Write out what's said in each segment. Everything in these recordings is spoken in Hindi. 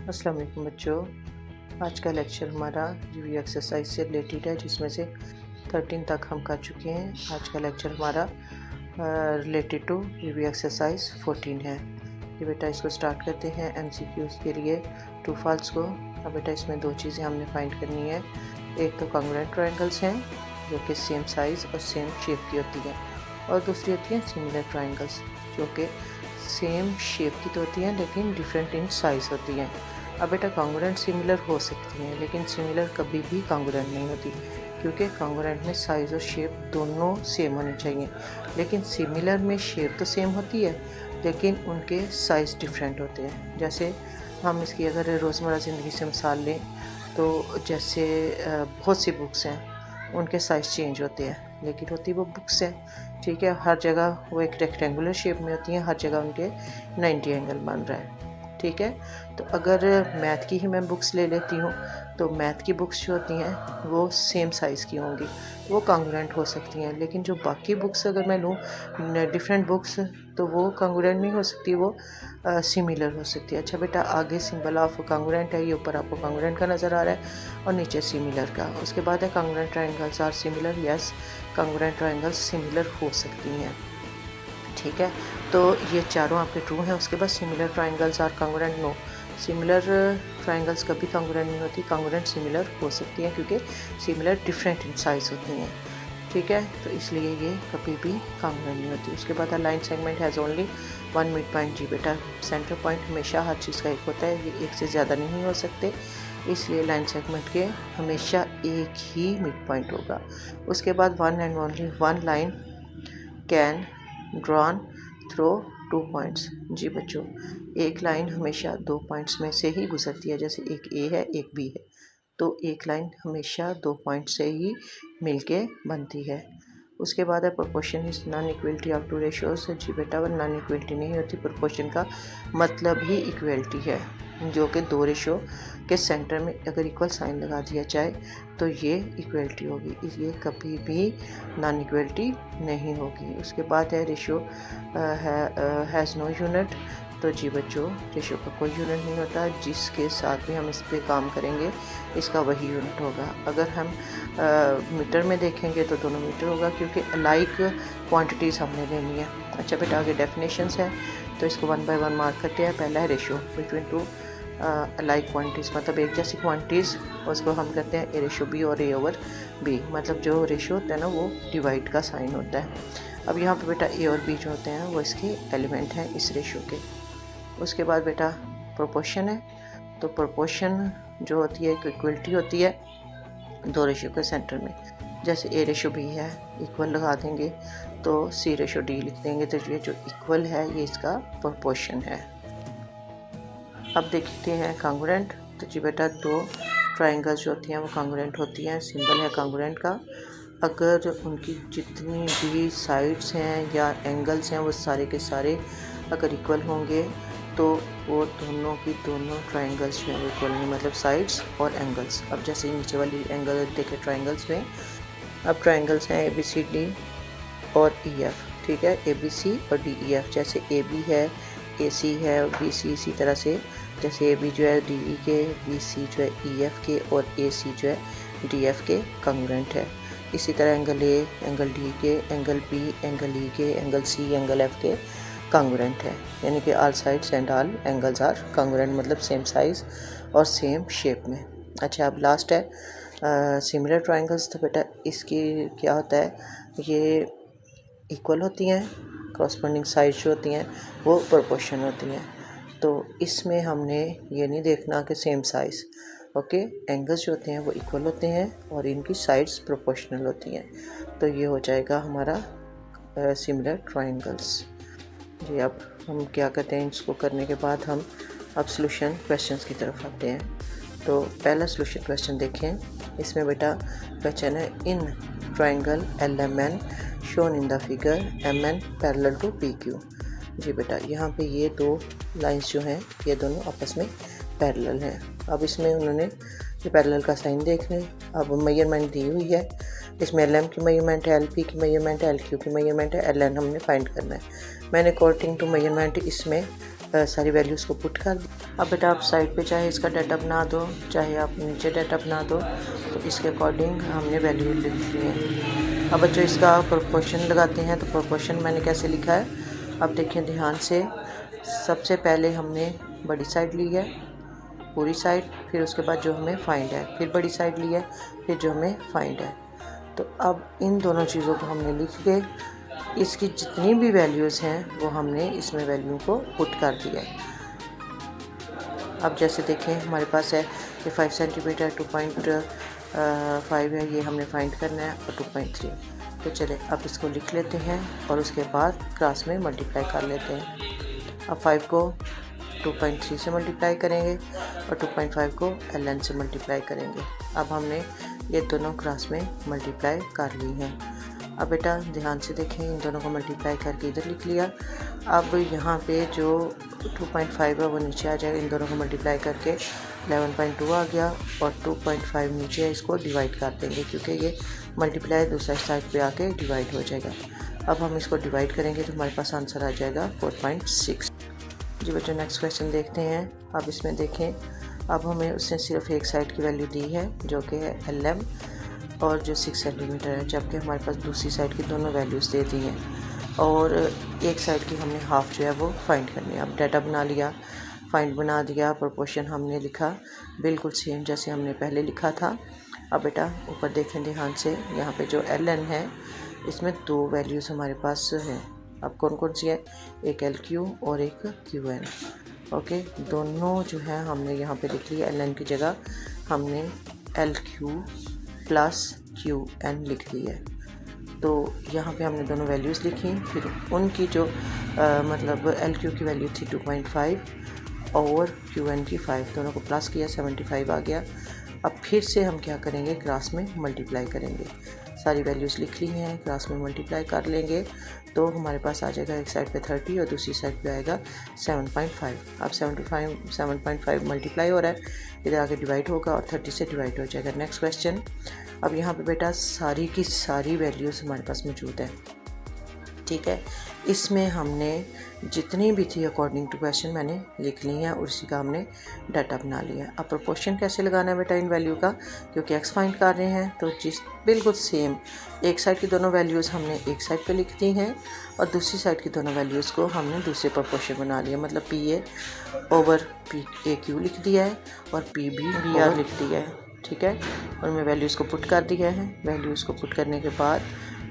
अस्सलाम वालेकुम बच्चों। आज का लेक्चर हमारा रिव्यू एक्सरसाइज से रिलेटेड है, जिसमें से 13 तक हम कर चुके हैं। आज का लेक्चर हमारा रिलेटेड टू रिव्यू एक्सरसाइज 14 है। ये बेटा इसको स्टार्ट करते हैं एमसीक्यूज़ के लिए ट्रू फॉल्स को। अब बेटा इसमें दो चीज़ें हमने फाइंड करनी है। एक तो कॉन्ग्रुएंट ट्रायंगल्स हैं जो कि सेम साइज़ और सेम शेप की होती हैं, और दूसरी होती हैं सिमिलर ट्रायंगल्स जो कि सेम शेप की तो होती हैं लेकिन डिफरेंट इन साइज़ होती हैं। अब बेटा कॉन्ग्रुएंट सिमिलर हो सकती हैं, लेकिन सिमिलर कभी भी कॉन्ग्रुएंट नहीं होती, क्योंकि कॉन्ग्रुएंट में साइज़ और शेप दोनों सेम होनी चाहिए। लेकिन सिमिलर में शेप तो सेम होती है लेकिन उनके साइज़ डिफरेंट होते हैं। जैसे हम इसकी अगर रोज़मर्रा ज़िंदगी से मिसाल लें तो जैसे बहुत सी बुक्स हैं, उनके साइज़ चेंज होते हैं लेकिन होती वो बुक्स हैं, ठीक है। हर जगह वो एक रेक्टेंगुलर शेप में होती हैं, हर जगह उनके 90 एंगल बन रहा है, ठीक है। तो अगर मैथ की ही मैं बुक्स ले लेती हूँ तो मैथ की बुक्स जो होती हैं वो सेम साइज़ की होंगी, वो कॉन्ग्रुएंट हो सकती हैं। लेकिन जो बाकी बुक्स अगर मैं लूँ डिफरेंट बुक्स, तो वो कॉन्ग्रुएंट नहीं हो सकती, वो सिमिलर हो सकती है। अच्छा बेटा, आगे सिंबल ऑफ कॉन्ग्रुएंट है, ये ऊपर आपको कॉन्ग्रुएंट का नज़र आ रहा है और नीचे सिमिलर का। उसके बाद है congruent triangles are similar. Yes, congruent triangles similar हो सकती हैं, ठीक है। तो ये चारों आपके ट्रू हैं। उसके बाद similar triangles are congruent. No, similar triangles कभी कॉन्ग्रुएंट नहीं होती, कॉन्ग्रुएंट सिमिलर हो सकती हैं क्योंकि सिमिलर डिफरेंट इन साइज होती हैं, ठीक है। तो इसलिए ये कभी भी कॉन्ग्रुएंट नहीं होती। उसके बाद line segment has only one mid point. जी बेटा, सेंटर पॉइंट हमेशा हर चीज़ का एक होता है, ये एक से ज़्यादा नहीं हो सकते, इसलिए लाइन सेगमेंट के हमेशा एक ही मिड पॉइंट होगा। उसके बाद one and only one line can drawn through 2 points. जी बच्चों, एक लाइन हमेशा 2 पॉइंट्स में से ही गुजरती है, जैसे एक ए है एक बी है, तो एक लाइन हमेशा 2 पॉइंट से ही मिलके बनती है। उसके बाद है proportion is non equality of two ratios. जी बेटा, वो नॉन इक्वलिटी नहीं होती, प्रोपोर्शन का मतलब ही इक्वलिटी है, जो कि दो रेशियो के सेंटर में अगर इक्वल साइन लगा दिया जाए तो ये इक्वलिटी होगी, ये कभी भी नॉन इक्वलिटी नहीं होगी। उसके बाद है रेशियो हैज़ नो यूनिट। तो जी बच्चों, रेशियो का कोई यूनिट नहीं होता, जिसके साथ भी हम इस पर काम करेंगे इसका वही यूनिट होगा। अगर हम मीटर में देखेंगे तो दोनों मीटर होगा, क्योंकि अलाइक क्वांटिटीज़ हमने लेनी है। अच्छा बेटा, आगे डेफिनेशंस है तो इसको 1 बाय 1 मार्क करते हैं। पहला है ratio between two alike quantities, मतलब एक जैसी क्वांटिटीज़, उसको हम कहते हैं ए रेशियो बी और ए ओवर बी, मतलब जो रेशियो होता है ना वो डिवाइड का साइन होता है। अब यहाँ पे बेटा ए और बी जो होते हैं वो इसके एलिमेंट हैं इस रेशियो के। उसके बाद बेटा प्रोपोर्शन है, तो प्रोपोर्शन जो होती है एक इक्वलिटी होती है दो रेशियो के सेंटर में। जैसे ए रेशियो बी है, इक्वल लगा देंगे तो सी रेशियो डी लिख देंगे, तो ये जो इक्वल है ये इसका प्रोपोर्शन है। अब देखते हैं कॉन्ग्रुएंट। तो जी बेटा, दो ट्रायंगल्स जो होती हैं वो कॉन्ग्रुएंट होती हैं, सिंबल है कॉन्ग्रुएंट का। अगर उनकी जितनी भी साइड्स हैं या एंगल्स हैं वो सारे के सारे अगर इक्वल होंगे तो वो दोनों की दोनों ट्रायंगल्स जो हैं इक्वल होंगे, मतलब साइड्स और एंगल्स। अब जैसे नीचे वाली एंगल देखें ट्रायंगल्स में, अब ट्रायंगल्स हैं ए बी सी डी और ई एफ, ठीक है, ए बी सी और डी ई एफ। जैसे ए बी है, ए सी है और बी सी, इसी तरह से जैसे ए बी जो है डी ई के, बी सी जो है ई एफ के और ए सी जो है डी एफ के कॉन्ग्रुएंट है। इसी तरह एंगल ए, एंगल डी के, एंगल बी, एंगल ई के, एंगल सी, एंगल एफ के कॉन्ग्रुएंट है। यानी कि all sides and all angles are congruent, मतलब सेम साइज़ और सेम शेप में। अच्छा, अब लास्ट है सिमिलर ट्रायंगल्स। तो बेटा इसकी क्या होता है, ये इक्वल होती हैं, कॉरस्पॉन्डिंग साइड जो होती हैं वो प्रोपोर्शन होती हैं। तो इसमें हमने ये नहीं देखना कि सेम साइज़, ओके, एंगल्स जो होते हैं वो इक्वल होते हैं और इनकी साइड्स प्रोपोर्शनल होती हैं। तो ये हो जाएगा हमारा सिमिलर ट्रायंगल्स। जी, अब हम क्या करते हैं, इसको करने के बाद हम अब सॉल्यूशन क्वेश्चंस की तरफ आते हैं। तो पहला सॉल्यूशन क्वेश्चन देखें। इसमें बेटा क्वेश्चन है, in triangle L M N shown in the figure M N parallel to P Q. जी बेटा, यहाँ पे ये दो लाइंस जो हैं ये दोनों आपस में पैरेलल हैं। अब इसमें उन्होंने ये पैरेलल का साइन देख लें। अब मेजरमेंट दी हुई है, इसमें एल एम की मेजरमेंट है, एल पी की मेजरमेंट है, एल क्यू की मेजरमेंट है, एल एन हमने फाइंड करना है। मैंने अकॉर्डिंग टू मेजरमेंट इसमें सारी वैल्यूज़ को पुट कर दिया। अब बेटा आप साइड पे चाहे इसका डाटा बना दो, चाहे आप नीचे डाटा बना दो, तो इसके अकॉर्डिंग हमने वैल्यू लिख ली है। अब बच्चों इसका प्रोपोर्शन लगाते हैं, तो प्रोपोर्शन मैंने कैसे लिखा है अब देखें ध्यान से। सबसे पहले हमने बड़ी साइड ली है, पूरी साइड, फिर उसके बाद जो हमें फाइंड है, फिर बड़ी साइड ली है, फिर जो हमें फाइंड है। तो अब इन दोनों चीज़ों को हमने लिख के इसकी जितनी भी वैल्यूज़ हैं वो हमने इसमें वैल्यू को पुट कर दिया है। अब जैसे देखें हमारे पास है कि 5 सेंटीमीटर 2.5 है, ये हमने फाइंड करना है, और 2.3। तो चले अब इसको लिख लेते हैं और उसके बाद क्रॉस में मल्टीप्लाई कर लेते हैं। अब 5 को 2.3 से मल्टीप्लाई करेंगे और 2.5 को ln से मल्टीप्लाई करेंगे। अब हमने ये दोनों क्रॉस में मल्टीप्लाई कर ली हैं। अब बेटा ध्यान से देखें, इन दोनों को मल्टीप्लाई करके इधर लिख लिया। अब यहाँ पे जो 2.5 है वो नीचे आ जाएगा, इन दोनों को मल्टीप्लाई करके 11.2 आ गया, और 2.5 नीचे है, इसको डिवाइड कर देंगे क्योंकि ये मल्टीप्लाई दूसरा साइड पे आके डिवाइड हो जाएगा। अब हम इसको डिवाइड करेंगे तो हमारे पास आंसर आ जाएगा 4.6। जी बच्चों नेक्स्ट क्वेश्चन देखते हैं। अब इसमें देखें, अब हमें उसने सिर्फ एक साइड की वैल्यू दी है जो कि है LM और जो 6 सेंटीमीटर है, जबकि हमारे पास दूसरी साइड की दोनों वैल्यूज़ दे दी हैं और एक साइड की हमने हाफ़ जो है वो फाइंड करनी है। अब डाटा बना लिया, फाइंड बना दिया, प्रोपोर्शन हमने लिखा बिल्कुल सेम जैसे हमने पहले लिखा था। अब बेटा ऊपर देखें ध्यान से, यहाँ पे जो LN है इसमें दो वैल्यूज़ हमारे पास हैं। अब कौन कौन सी है, एक LQ और एक QN। ओके, दोनों जो है हमने यहाँ पे लिख लिया, LN की जगह हमने LQ प्लस QN लिख दी है। तो यहाँ पे हमने दोनों वैल्यूज़ लिखी, फिर उनकी जो मतलब LQ की वैल्यू थी 2.5 और QN की 5, दोनों को प्लस किया 75 आ गया। अब फिर से हम क्या करेंगे, क्लास में मल्टीप्लाई करेंगे। सारी वैल्यूज़ लिख ली हैं, क्लास में मल्टीप्लाई कर लेंगे तो हमारे पास आ जाएगा एक साइड पे 30 और दूसरी साइड पे आएगा 7.5। अब 7.5 मल्टीप्लाई हो रहा है, इधर आगे डिवाइड होगा और 30 से डिवाइड हो जाएगा। Next question. अब यहाँ पे बेटा सारी की सारी वैल्यूज़ हमारे पास मौजूद है, ठीक है। इसमें हमने जितनी भी थी अकॉर्डिंग टू क्वेश्चन मैंने लिख ली हैं और उसी का हमने डाटा बना लिया। अब प्रोपोर्शन कैसे लगाना है बेटा इन वैल्यू का, क्योंकि एक्स फाइंड कर रहे हैं तो जिस बिल्कुल सेम एक साइड की दोनों वैल्यूज़ हमने एक साइड पे लिख दी हैं और दूसरी साइड की दोनों वैल्यूज़ को हमने दूसरे प्रोपोर्शन बना लिया। मतलब PA ओवर PAQ लिख दिया है और PB BR लिख दिया है, ठीक है। और मैं वैल्यूज़ को पुट कर दिया है। वैल्यूज़ को पुट करने के बाद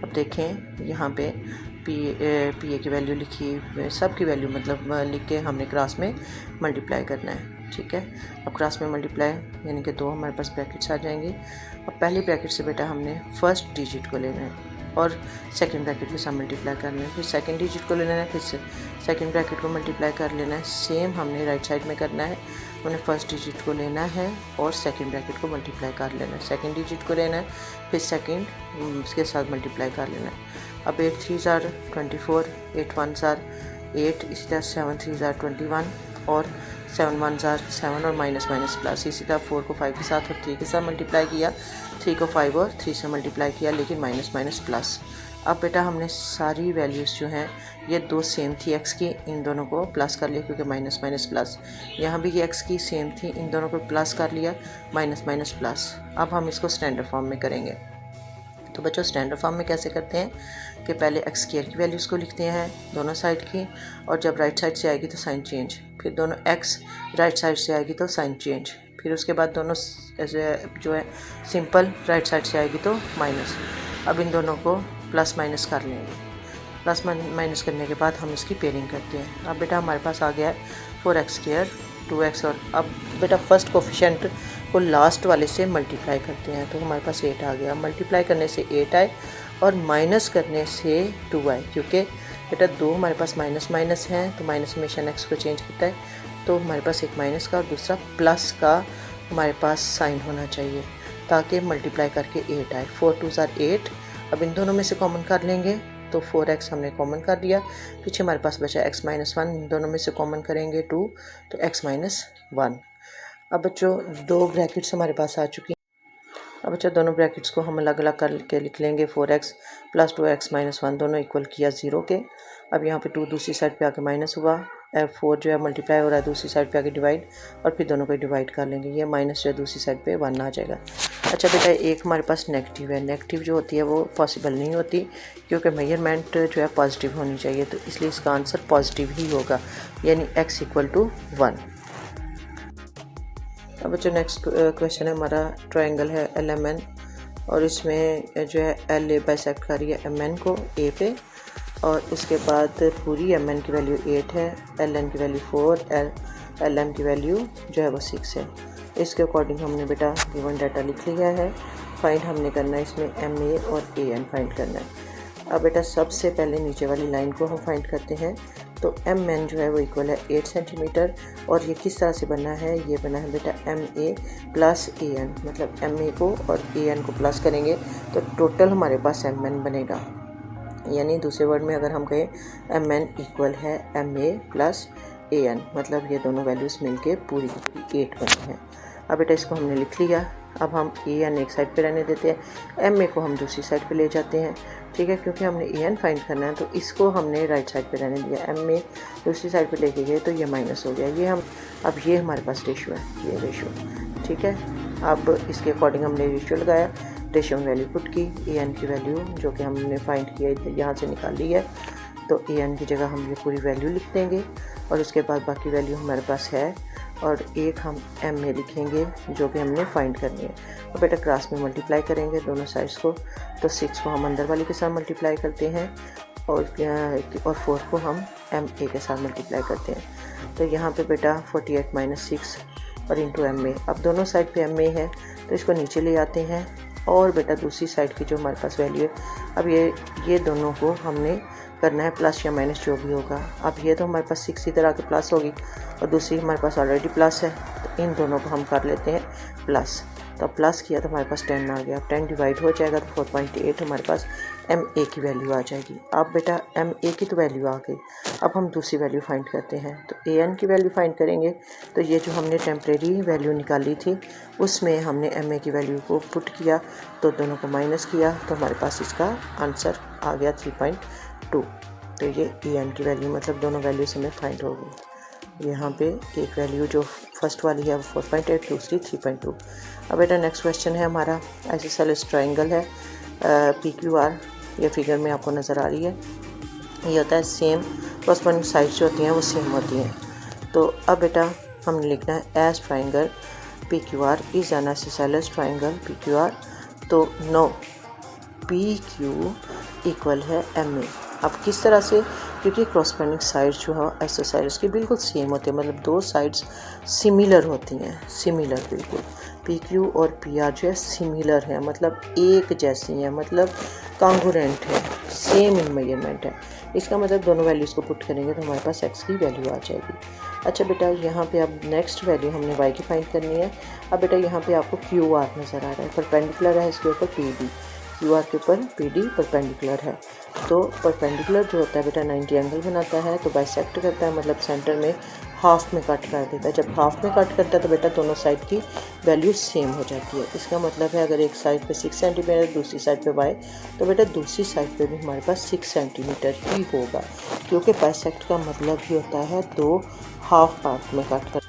अब देखें यहाँ पे PA की वैल्यू लिखी, सब की वैल्यू मतलब लिख के हमने क्रॉस में मल्टीप्लाई करना है, ठीक है। अब क्रॉस में मल्टीप्लाई यानी कि 2 हमारे पास ब्रैकेट्स आ जाएंगे। अब पहली ब्रैकेट से बेटा हमने फर्स्ट डिजिट को लेना है और सेकंड ब्रैकेट के साथ मल्टीप्लाई करना है, फिर सेकंड डिजिट को लेना है, फिर सेकंड ब्रैकेट को मल्टीप्लाई कर लेना है। सेम हमने राइट साइड में करना है, हमने फर्स्ट डिजिट को लेना है और सेकंड ब्रैकेट को मल्टीप्लाई कर लेना है, सेकंड डिजिट को लेना है, फिर सेकंड उसके साथ मल्टीप्लाई कर लेना है। अब 8 3s are 24, 8 1s are 8, इसी तरह 7 3s are 21 और 7 1s are 7 और माइनस माइनस प्लस। इसी तरह 4 को 5 के साथ और 3 के साथ मल्टीप्लाई किया, 3 को 5 और 3 से मल्टीप्लाई किया, लेकिन माइनस माइनस प्लस। अब बेटा हमने सारी वैल्यूज़ जो हैं ये दो सेम थी एक्स की, इन दोनों को प्लस कर लिया क्योंकि माइनस माइनस प्लस। यहाँ भी ये एक्स की सेम थी, इन दोनों को प्लस कर लिया, माइनस माइनस प्लस। अब हम इसको स्टैंडर्ड फॉर्म में करेंगे। तो बच्चों स्टैंडर्ड फॉर्म में कैसे करते हैं कि पहले एक्स स्क्वायर की वैल्यूज़ को लिखते हैं दोनों साइड की, और जब राइट साइड से आएगी तो साइन चेंज, फिर दोनों एक्स राइट साइड से आएगी तो साइन चेंज, फिर उसके बाद दोनों जो है सिंपल राइट साइड से आएगी तो माइनस। अब इन दोनों को प्लस माइनस कर लेंगे, प्लस माइनस करने के बाद हम इसकी पेयरिंग करते हैं। अब बेटा हमारे पास आ गया है 4x², 2x, और अब बेटा फर्स्ट कोफिशिएंट को लास्ट वाले से मल्टीप्लाई करते हैं तो हमारे पास 8 आ गया। मल्टीप्लाई करने से 8 आए और माइनस करने से 2 आए, क्योंकि बेटा 2 हमारे पास माइनस माइनस हैं तो माइनस हमेशा नेक्स्ट को चेंज करता है, तो हमारे पास एक माइनस का और दूसरा प्लस का हमारे पास साइन होना चाहिए ताकि मल्टीप्लाई करके 8 आए। 4 2s are 8। अब इन दोनों में से कॉमन कर लेंगे तो 4x हमने कॉमन कर दिया, पीछे हमारे पास बचा x - 1, इन दोनों में से कॉमन करेंगे 2 तो x - 1। अब बच्चों दो ब्रैकेट्स हमारे पास आ चुकी हैं। अब बच्चों दोनों ब्रैकेट्स को हम अलग अलग करके लिख लेंगे। 4x + 2x - 1 दोनों इक्वल किया 0 के। अब यहाँ पे 2 दूसरी साइड पे आके माइनस हुआ 4 जो है मल्टीप्लाई हो रहा है दूसरी साइड पे आके डिवाइड, और फिर दोनों को डिवाइड कर लेंगे, ये माइनस जो है दूसरी साइड पे 1 आ जाएगा। अच्छा बेटा एक हमारे पास नेगेटिव है, नेगेटिव जो होती है वो पॉसिबल नहीं होती क्योंकि मेजरमेंट जो है पॉजिटिव होनी चाहिए, तो इसलिए इसका आंसर पॉजिटिव ही होगा, यानी x = 1। अब जो नेक्स्ट क्वेश्चन है हमारा, ट्रायंगल है LMN और इसमें जो है LA बाइसेक्ट कर रही है MN को A पे, और उसके बाद पूरी MN की वैल्यू 8 है, LN की वैल्यू 4, LM की वैल्यू जो है वो 6 है। इसके अकॉर्डिंग हमने बेटा गिवन डाटा लिख लिया है। फाइंड हमने करना है इसमें MA और AN फाइंड करना है। अब बेटा सबसे पहले नीचे वाली लाइन को हम फाइंड करते हैं, तो MN जो है वो इक्वल है 8 सेंटीमीटर, और ये किस तरह से बना है, ये बना है बेटा MA प्लस AN, मतलब MA को और AN को प्लस करेंगे तो टोटल हमारे पास MN बनेगा, यानी दूसरे वर्ड में अगर हम कहें MN इक्वल है MA प्लस AN, मतलब ये दोनों वैल्यूज़ मिलके पूरी की पूरी 8 बनी है। अब बेटा इसको हमने लिख लिया। अब हम AN एक साइड पे रहने देते हैं, MA को हम दूसरी साइड पे ले जाते हैं, ठीक है, क्योंकि हमने AN फाइंड करना है, तो इसको हमने राइट साइड पे रहने दिया, MA दूसरी साइड पे लेके गए तो ये माइनस हो गया, ये हम अब ये हमारे पास रेशो है, ये रेशो, ठीक है। अब इसके अकॉर्डिंग हमने रेशो लगाया, रेशो में वैल्यू पुट की, AN की वैल्यू जो कि हमने फाइंड किया यहाँ से निकाल ली है, तो AN की जगह हम ये पूरी वैल्यू लिख देंगे, और उसके बाद बाकी वैल्यू हमारे पास है, और एक हम MA लिखेंगे जो कि हमने फाइंड करनी है। और बेटा क्रॉस में मल्टीप्लाई करेंगे दोनों साइड्स को, तो 6 को हम अंदर वाली के साथ मल्टीप्लाई करते हैं, और 4 को हम MA के साथ मल्टीप्लाई करते हैं। तो यहाँ पे बेटा 48 - 6 और इंटू MA, अब दोनों साइड पे MA है तो इसको नीचे ले आते हैं, और बेटा दूसरी साइड की जो हमारे पास वैल्यू है, अब ये दोनों को हमने करना है प्लस या माइनस जो भी होगा। अब ये तो हमारे पास 6 इधर आके प्लस होगी, और दूसरी हमारे पास ऑलरेडी प्लस है, तो इन दोनों को हम कर लेते हैं प्लस, तो प्लस किया तो हमारे पास 10 आ गया, 10 डिवाइड हो जाएगा तो 4.8 हमारे पास MA की वैल्यू आ जाएगी। अब बेटा MA की तो वैल्यू आ गई, अब हम दूसरी वैल्यू फाइंड करते हैं, तो AN की वैल्यू फाइंड करेंगे, तो ये जो हमने टेम्परेरी वैल्यू निकाली थी उसमें हमने MA की वैल्यू को पुट किया, तो दोनों को माइनस किया, तो हमारे पास इसका आंसर आ गया 3.2। तो ये AN की वैल्यू मतलब दोनों वैल्यू से हमें फाइंड हो गई। यहाँ पे एक वैल्यू जो फर्स्ट वाली है वो 4.8, दूसरी 3.2। अब बेटा नेक्स्ट क्वेश्चन है हमारा, आइसोसेलेस ट्रायंगल है PQR, ये फिगर में आपको नज़र आ रही है, ये होता है सेम कॉरस्पॉन्डिंग साइड्स जो होती हैं वो सेम होती हैं। तो अब बेटा हमने लिखना है as triangle PQR is an isosceles triangle PQR, तो नो PQ इक्वल है MA। अब किस तरह से, क्योंकि क्रॉसपेंडिंग साइड्स जो है आइसोसेलेस की बिल्कुल सेम होते हैं, मतलब दो साइड्स सिमिलर होती हैं, सिमिलर बिल्कुल, PQ और PR जो है सिमिलर है, मतलब एक जैसी हैं, मतलब कॉन्ग्रुएंट है, सेम इन मेजरमेंट है। इसका मतलब दोनों वैल्यूज़ को पुट करेंगे तो हमारे पास x की वैल्यू आ जाएगी। अच्छा बेटा यहाँ पे अब नेक्स्ट वैल्यू हमने y की फाइंड करनी है। अब बेटा यहाँ पे आपको QR नज़र आ रहा है, परपेंडिकुलर है इसके ऊपर PD, QR के ऊपर PD परपेंडिकुलर है, तो परपेंडिकुलर जो होता है बेटा 90 एंगल बनाता है, तो बाइसेक्ट करता है, मतलब सेंटर में हाफ में कट कर देता है। जब हाफ में कट करता है तो बेटा दोनों साइड की वैल्यू सेम हो जाती है। इसका मतलब है अगर एक साइड पे 6 सेंटीमीटर दूसरी साइड पे y, तो बेटा दूसरी साइड पे भी हमारे पास 6 सेंटीमीटर ही होगा, क्योंकि बाइसेक्ट का मतलब ही होता है दो हाफ पार्ट में कट कर